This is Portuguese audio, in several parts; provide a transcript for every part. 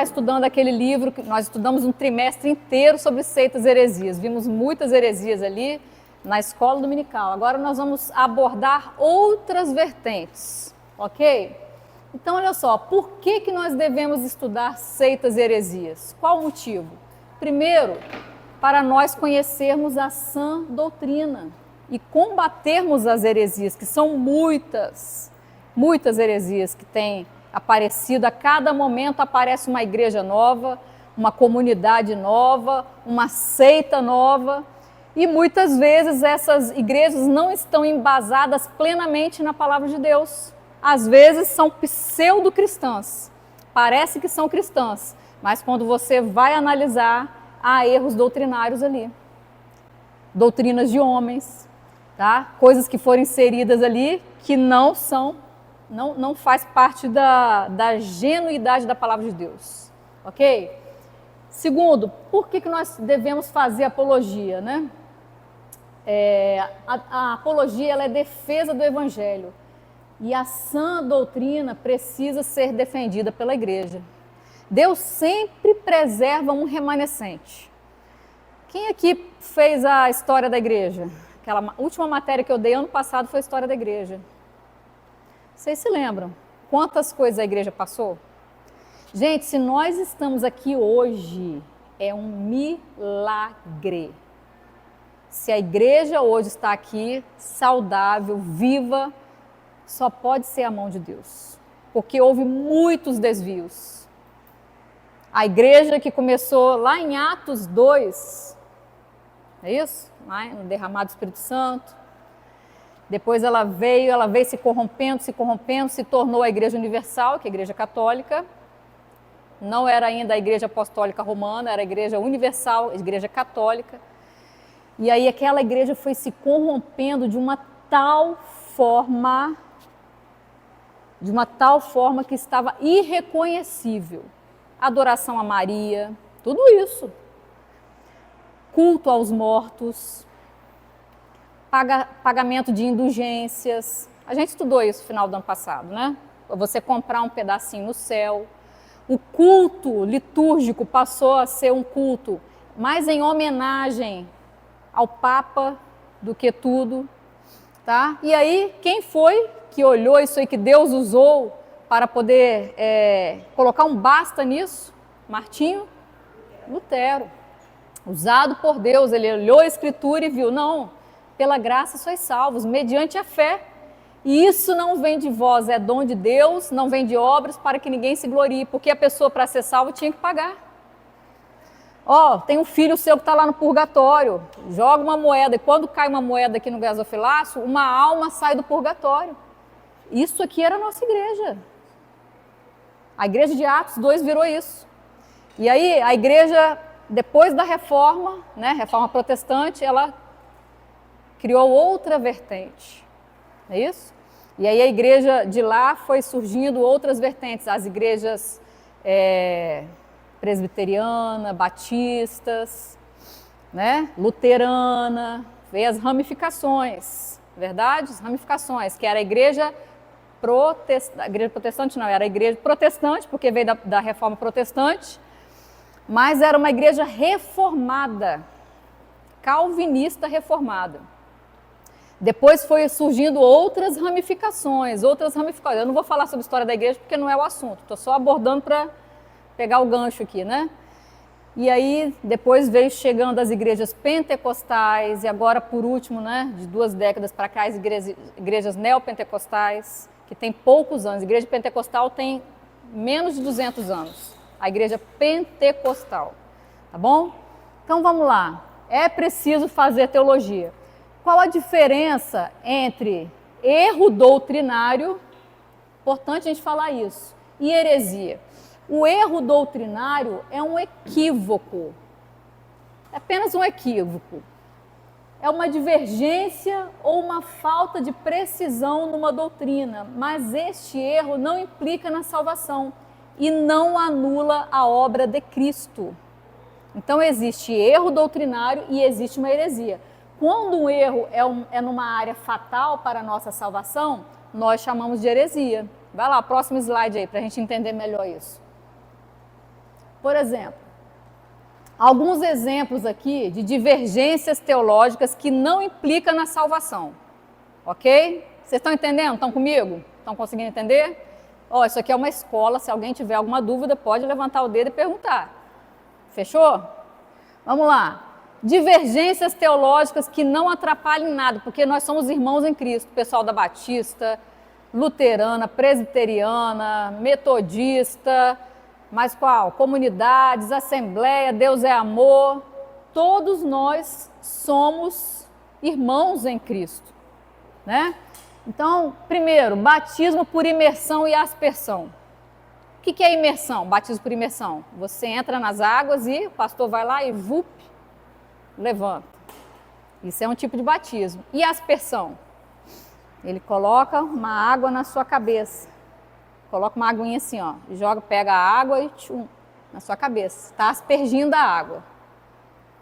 Estudando aquele livro que nós estudamos um trimestre inteiro sobre seitas e heresias. Vimos muitas heresias ali na escola dominical. Agora nós vamos abordar outras vertentes, ok? Então, olha só, por que nós devemos estudar seitas e heresias? Qual o motivo? Primeiro, para nós conhecermos a sã doutrina e combatermos as heresias, que são muitas heresias que têm aparecido. A cada momento aparece uma igreja nova, uma comunidade nova, uma seita nova, e muitas vezes essas igrejas não estão embasadas plenamente na palavra de Deus. Às vezes são pseudo-cristãs, parece que são cristãs, mas quando você vai analisar, há erros doutrinários ali, doutrinas de homens, tá? Coisas que foram inseridas ali que não faz parte da genuidade da palavra de Deus, ok? Segundo, por que nós devemos fazer apologia, né? A apologia, ela é defesa do evangelho, e a sã doutrina precisa ser defendida pela igreja. Deus sempre preserva um remanescente. Quem aqui fez a história da igreja? Aquela última matéria que eu dei ano passado foi a história da igreja. Vocês se lembram quantas coisas a igreja passou? Gente, se nós estamos aqui hoje, é um milagre. Se a igreja hoje está aqui, saudável, viva, só pode ser a mão de Deus, porque houve muitos desvios. A igreja que começou lá em Atos 2, é isso? Lá no derramado do Espírito Santo. Depois ela veio se corrompendo, se tornou a Igreja Universal, que é a Igreja Católica. Não era ainda a Igreja Apostólica Romana, era a Igreja Universal, a Igreja Católica. E aí aquela igreja foi se corrompendo de uma tal forma que estava irreconhecível. Adoração a Maria, tudo isso. Culto aos mortos, pagamento de indulgências. A gente estudou isso no final do ano passado, né? Você comprar um pedacinho no céu. O culto litúrgico passou a ser um culto mais em homenagem ao Papa do que tudo, tá? E aí, quem foi que olhou isso aí que Deus usou para poder colocar um basta nisso? Martinho Lutero. Usado por Deus, ele olhou a Escritura e viu, não, pela graça sois salvos, mediante a fé. E isso não vem de vós, é dom de Deus, não vem de obras para que ninguém se glorie, porque a pessoa para ser salva tinha que pagar. Tem um filho seu que está lá no purgatório, joga uma moeda, e quando cai uma moeda aqui no gasofilácio, uma alma sai do purgatório. Isso aqui era a nossa igreja. A igreja de Atos 2 virou isso. E aí a igreja, depois da reforma, né, reforma protestante, ela criou outra vertente, é isso? E aí a igreja de lá foi surgindo outras vertentes, as igrejas presbiteriana, batistas, né, luterana, veio as ramificações, verdade? As ramificações, que era a igreja protestante não, era a igreja protestante, porque veio da reforma protestante, mas era uma igreja reformada, calvinista reformada. Depois foi surgindo outras ramificações. Eu não vou falar sobre a história da igreja porque não é o assunto, estou só abordando para pegar o gancho aqui, né? E aí depois veio chegando as igrejas pentecostais e agora por último, né, de 2 décadas para cá, as igrejas neopentecostais, que tem poucos anos. A igreja pentecostal tem menos de 200 anos. A igreja pentecostal, tá bom? Então vamos lá. É preciso fazer teologia. Qual a diferença entre erro doutrinário, importante a gente falar isso, e heresia? O erro doutrinário é um equívoco, é apenas um equívoco. É uma divergência ou uma falta de precisão numa doutrina, mas este erro não implica na salvação e não anula a obra de Cristo. Então existe erro doutrinário e existe uma heresia. Quando um erro é numa área fatal para a nossa salvação, nós chamamos de heresia. Vai lá, próximo slide aí, para a gente entender melhor isso. Por exemplo, alguns exemplos aqui de divergências teológicas que não implicam na salvação. Ok? Vocês estão entendendo? Estão comigo? Estão conseguindo entender? Ó, isso aqui é uma escola, se alguém tiver alguma dúvida, pode levantar o dedo e perguntar. Fechou? Vamos lá. Divergências teológicas que não atrapalhem nada, porque nós somos irmãos em Cristo, pessoal da Batista, luterana, presbiteriana, metodista, mas qual? Comunidades, assembleia, Deus é amor. Todos nós somos irmãos em Cristo, né? Então, primeiro, batismo por imersão e aspersão. O que é imersão? Batismo por imersão. Você entra nas águas e o pastor vai lá e levanta. Isso é um tipo de batismo. E aspersão? Ele coloca uma água na sua cabeça. Coloca uma aguinha assim, ó, e pega a água e na sua cabeça. Está aspergindo a água.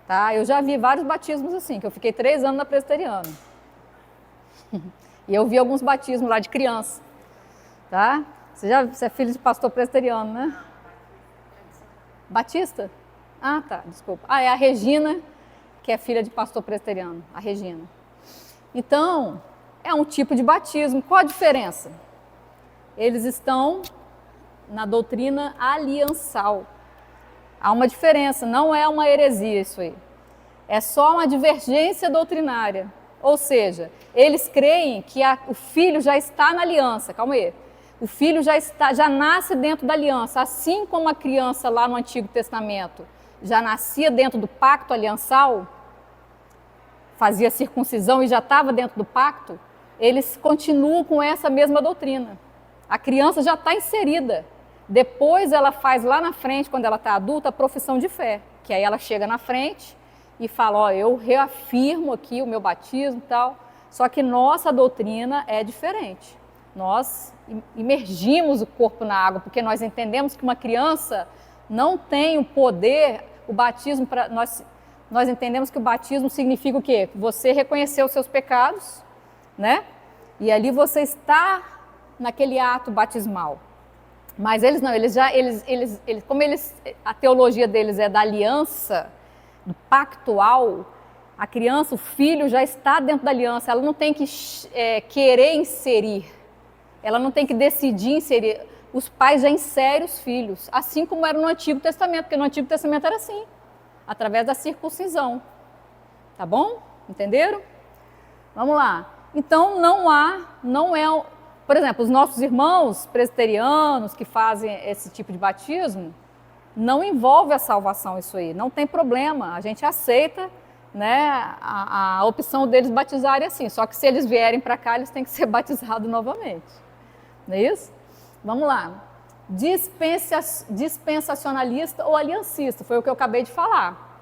Tá? Eu já vi vários batismos assim, que eu fiquei 3 anos na presbiteriana. E eu vi alguns batismos lá de criança. Tá? Você é filho de pastor presbiteriano, né? Batista? Ah, tá, desculpa. Ah, é a Regina, que é filha de pastor presbiteriano, a Regina. Então, é um tipo de batismo. Qual a diferença? Eles estão na doutrina aliançal. Há uma diferença, não é uma heresia isso aí. É só uma divergência doutrinária. Ou seja, eles creem que o filho já está na aliança. Calma aí. O filho já nasce dentro da aliança, assim como a criança lá no Antigo Testamento já nascia dentro do pacto aliançal, fazia circuncisão e já estava dentro do pacto, eles continuam com essa mesma doutrina. A criança já está inserida. Depois ela faz lá na frente, quando ela está adulta, a profissão de fé, que aí ela chega na frente e fala, ó, eu reafirmo aqui o meu batismo e tal, só que nossa doutrina é diferente. Nós imergimos o corpo na água, porque nós entendemos que uma criança não tem o poder, o batismo, nós entendemos que o batismo significa o quê? Você reconhecer os seus pecados, né? E ali você está naquele ato batismal. Mas eles não, como a teologia deles é da aliança, do pactual, a criança, o filho já está dentro da aliança, ela não tem que querer inserir, ela não tem que decidir inserir. Os pais já inserem os filhos, assim como era no Antigo Testamento, porque no Antigo Testamento era assim, através da circuncisão. Tá bom? Entenderam? Vamos lá. Então, por exemplo, os nossos irmãos presbiterianos que fazem esse tipo de batismo, não envolve a salvação isso aí, não tem problema, a gente aceita, né, a opção deles batizarem assim, só que se eles vierem para cá, eles têm que ser batizados novamente, não é isso? Vamos lá, dispensacionalista ou aliancista, foi o que eu acabei de falar,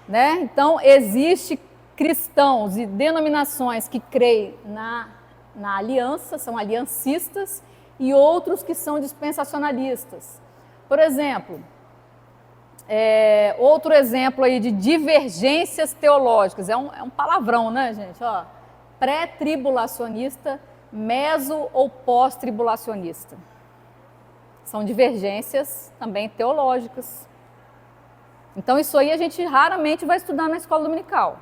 né? Então, existe cristãos e denominações que creem na aliança, são aliancistas, e outros que são dispensacionalistas. Por exemplo, outro exemplo aí de divergências teológicas, é um palavrão, né, gente? Ó, pré-tribulacionista, meso ou pós-tribulacionista. São divergências também teológicas. Então, isso aí a gente raramente vai estudar na escola dominical.